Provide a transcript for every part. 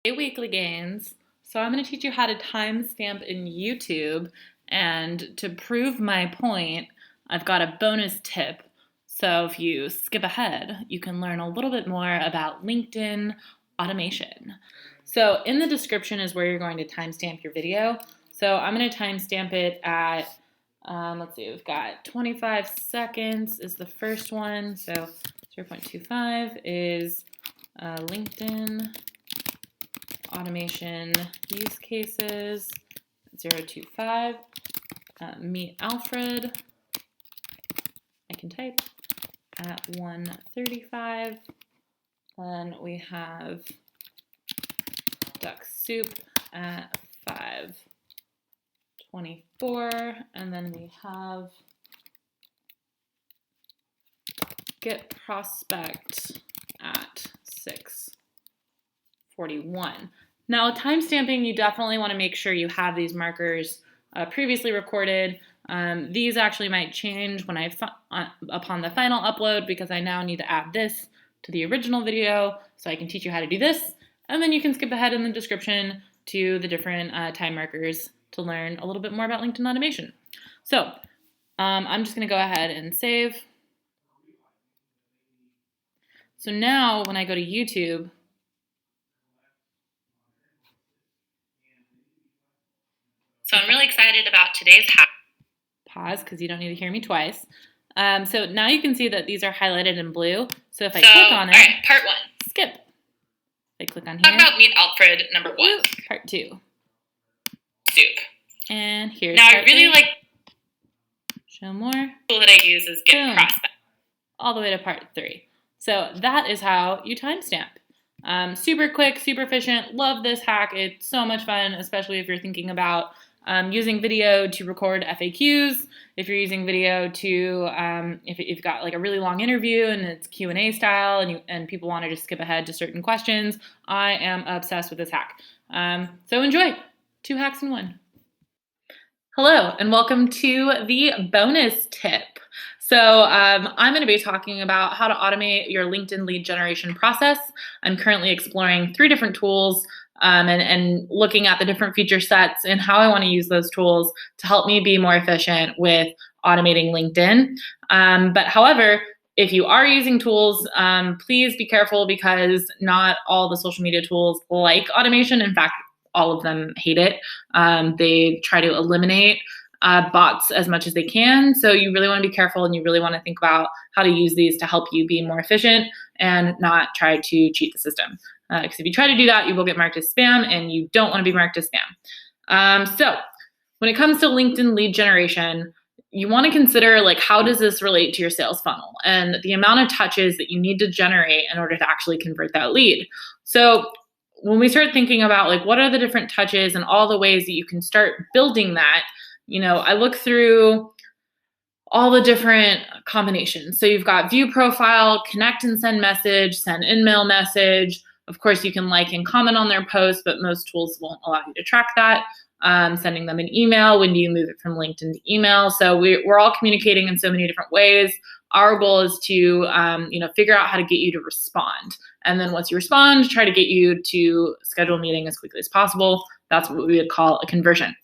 Weekly gains. So I'm going to teach you how to timestamp in YouTube, and to prove my point, I've got a bonus tip. So if you skip ahead, you can learn a little bit more about LinkedIn automation. So in the description is where you're going to timestamp your video. So I'm going to timestamp it at, let's see, we've got 25 seconds is the first one. So 0.25 is LinkedIn automation use cases. 0.25, meet Alfred. I can type at 1:35. Then we have Dux-Soup at 5:24, and then we have get prospect at 6:41. Now, timestamping, you definitely want to make sure you have these markers previously recorded. These actually might change when upon the final upload, because I now need to add this to the original video so I can teach you how to do this. And then you can skip ahead in the description to the different time markers to learn a little bit more about LinkedIn automation. So I'm just going to go ahead and save. So now when I go to YouTube, so I'm really excited about today's hack. Pause, because you don't need to hear me twice. So now you can see that these are highlighted in blue. So if I click on it, all right, part 1. Skip. I click on here. Talk about meet Alfred number 1. Part 2. Soup. And here's now part I really 3. like Show more. the tool that I use is get Boom. prospect. All the way to part 3. So that is how you timestamp. Super quick, super efficient. Love this hack. It's so much fun, especially if you're thinking about using video to record FAQs. If you're using video to, if you've got like a really long interview and it's Q&A style, and people want to just skip ahead to certain questions, I am obsessed with this hack. So enjoy. 2 hacks in 1. Hello, and welcome to the bonus tip. So I'm going to be talking about how to automate your LinkedIn lead generation process. I'm currently exploring 3 different tools and looking at the different feature sets and how I want to use those tools to help me be more efficient with automating LinkedIn. But however, if you are using tools, please be careful, because not all the social media tools like automation. In fact, all of them hate it. They try to eliminate bots as much as they can. So you really want to be careful, and you really want to think about how to use these to help you be more efficient and not try to cheat the system. Because if you try to do that, you will get marked as spam, and you don't want to be marked as spam. So when it comes to LinkedIn lead generation, you want to consider, like, how does this relate to your sales funnel and the amount of touches that you need to generate in order to actually convert that lead. So when we start thinking about, like, what are the different touches and all the ways that you can start building that, I look through all the different combinations. So you've got view profile, connect and send message, send in-mail message. Of course, you can like and comment on their posts, but most tools won't allow you to track that. Sending them an email, when do you move it from LinkedIn to email? So we're all communicating in so many different ways. Our goal is to figure out how to get you to respond. And then once you respond, try to get you to schedule a meeting as quickly as possible. That's what we would call a conversion.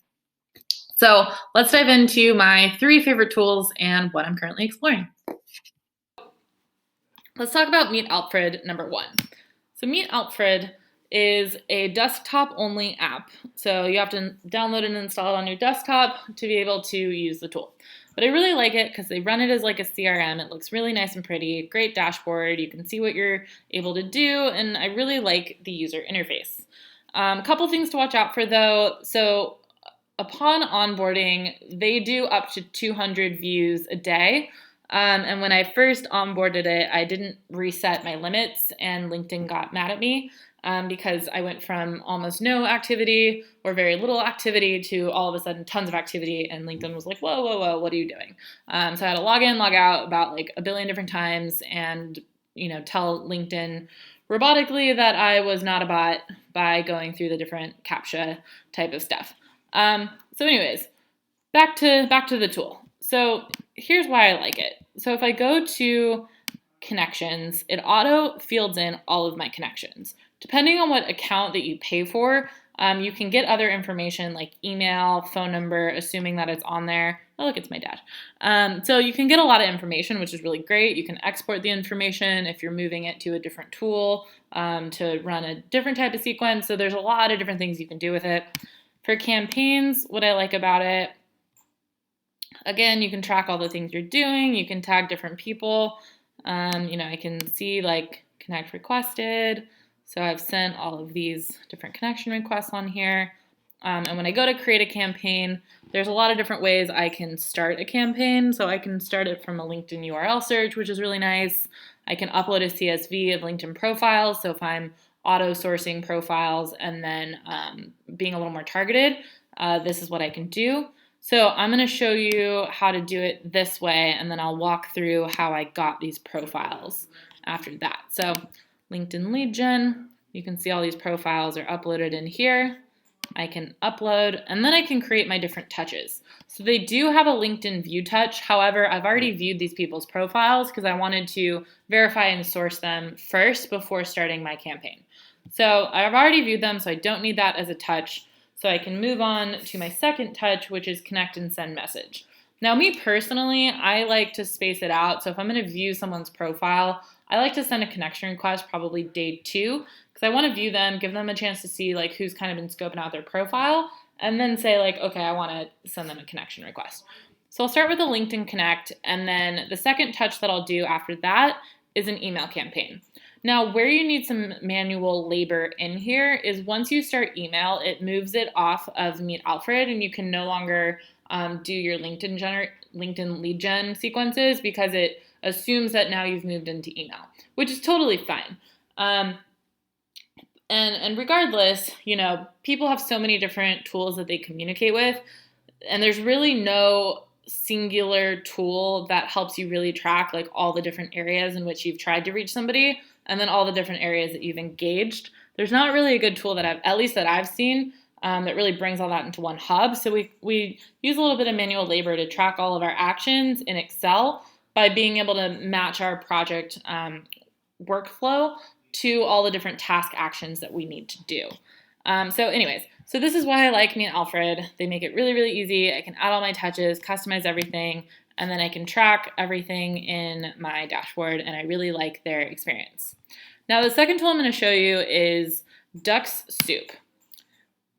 So let's dive into my 3 favorite tools and what I'm currently exploring. Let's talk about Meet Alfred number 1. So Meet Alfred is a desktop-only app. So you have to download and install it on your desktop to be able to use the tool. But I really like it because they run it as like a CRM. It looks really nice and pretty, great dashboard. You can see what you're able to do, and I really like the user interface. A couple things to watch out for, though. So upon onboarding, they do up to 200 views a day. And when I first onboarded it, I didn't reset my limits, and LinkedIn got mad at me because I went from almost no activity or very little activity to all of a sudden tons of activity, and LinkedIn was like, whoa, whoa, whoa, what are you doing? So I had to log in, log out about like a billion different times and, tell LinkedIn robotically that I was not a bot by going through the different CAPTCHA type of stuff. So anyways, back to the tool. So here's why I like it. So if I go to connections, it auto fields in all of my connections. depending on what account that you pay for, you can get other information like email, phone number, assuming that it's on there. Oh, look, it's my dad. So you can get a lot of information, which is really great. You can export the information if you're moving it to a different tool to run a different type of sequence. So there's a lot of different things you can do with it. For campaigns, what I like about it, again, you can track all the things you're doing. You can tag different people. I can see like connect requested. So I've sent all of these different connection requests on here. And when I go to create a campaign, there's a lot of different ways I can start a campaign. So I can start it from a LinkedIn URL search, which is really nice. I can upload a CSV of LinkedIn profiles. So if I'm auto-sourcing profiles and then being a little more targeted, this is what I can do. So I'm going to show you how to do it this way, and then I'll walk through how I got these profiles after that. So LinkedIn lead gen, you can see all these profiles are uploaded in here. I can upload, and then I can create my different touches. So they do have a LinkedIn view touch. However, I've already viewed these people's profiles because I wanted to verify and source them first before starting my campaign. So I've already viewed them, so I don't need that as a touch. So I can move on to my second touch, which is connect and send message. Now, me personally, I like to space it out. So if I'm going to view someone's profile, I like to send a connection request probably day 2 because I want to view them, give them a chance to see like who's kind of been scoping out their profile, and then say like, okay, I want to send them a connection request. So I'll start with a LinkedIn Connect, and then the second touch that I'll do after that is an email campaign. Now, where you need some manual labor in here is once you start email, it moves it off of Meet Alfred, and you can no longer do your LinkedIn lead gen sequences because it assumes that now you've moved into email, which is totally fine. And regardless, people have so many different tools that they communicate with, and there's really no singular tool that helps you really track like all the different areas in which you've tried to reach somebody and then all the different areas that you've engaged. There's not really a good tool that I've seen that really brings all that into one hub. So we use a little bit of manual labor to track all of our actions in Excel by being able to match our project workflow to all the different task actions that we need to do. So this is why I like me and Alfred. They make it really, really easy. I can add all my touches, customize everything, and then I can track everything in my dashboard, and I really like their experience. Now, the second tool I'm going to show you is Dux-Soup.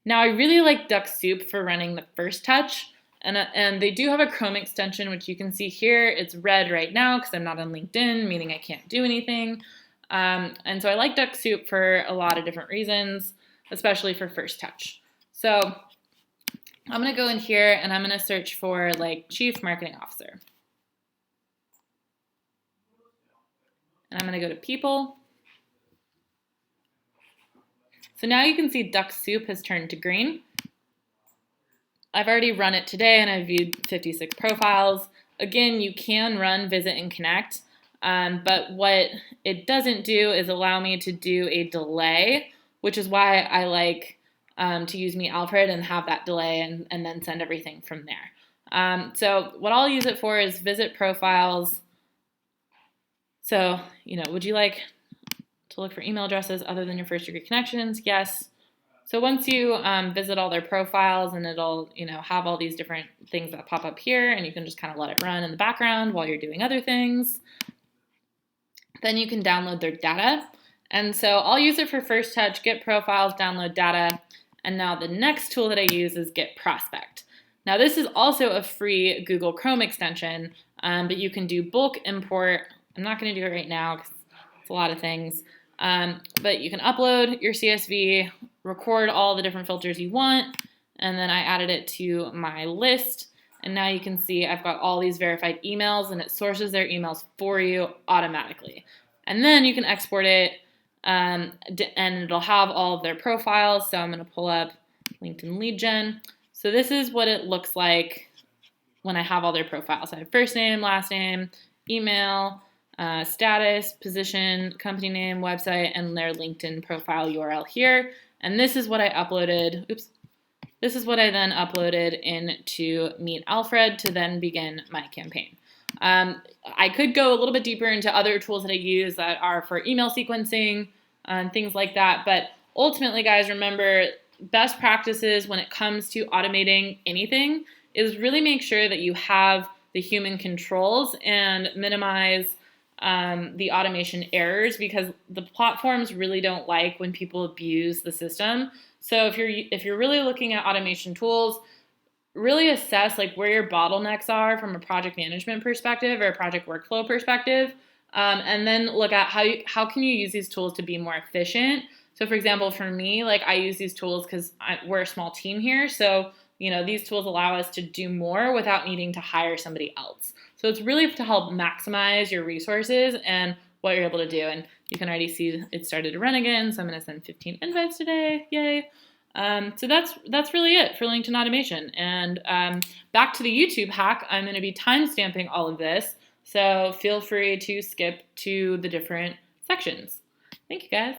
Now, I really like Dux-Soup for running the first touch, and they do have a Chrome extension, which you can see here. It's red right now because I'm not on LinkedIn, meaning I can't do anything. And so I like Dux-Soup for a lot of different reasons, especially for first touch. So I'm going to go in here and I'm going to search for like Chief Marketing Officer. And I'm going to go to People. So now you can see Dux-Soup has turned to green. I've already run it today and I've viewed 56 profiles. Again, you can run Visit and Connect, but what it doesn't do is allow me to do a delay, which is why I like to use Meet Alfred and have that delay and then send everything from there. So what I'll use it for is visit profiles. So, would you like to look for email addresses other than your first degree connections? Yes. So once you visit all their profiles, and it'll, have all these different things that pop up here, and you can just kind of let it run in the background while you're doing other things. Then you can download their data. And so I'll use it for first touch, get profiles, download data. And now the next tool that I use is Get Prospect. Now this is also a free Google Chrome extension, but you can do bulk import. I'm not going to do it right now because it's a lot of things. But you can upload your CSV, record all the different filters you want, and then I added it to my list. And now you can see I've got all these verified emails, and it sources their emails for you automatically. And then you can export it, and it'll have all of their profiles. So I'm going to pull up LinkedIn lead gen. So this is what it looks like when I have all their profiles. I have first name, last name, email, status, position, company name, website, and their LinkedIn profile URL here. And this is what I uploaded. This is what I then uploaded into Meet Alfred to then begin my campaign. I could go a little bit deeper into other tools that I use that are for email sequencing, and things like that. But ultimately, guys, remember, best practices when it comes to automating anything is really make sure that you have the human controls and minimize the automation errors, because the platforms really don't like when people abuse the system. So if you're really looking at automation tools, really assess like where your bottlenecks are from a project management perspective or a project workflow perspective, and then look at how can you use these tools to be more efficient. So for example, for me, like I use these tools because we're a small team here. So, these tools allow us to do more without needing to hire somebody else. So it's really to help maximize your resources and what you're able to do. And you can already see it started to run again. So I'm going to send 15 invites today. Yay. So that's really it for LinkedIn automation. And back to the YouTube hack, I'm going to be timestamping all of this. So feel free to skip to the different sections. Thank you, guys.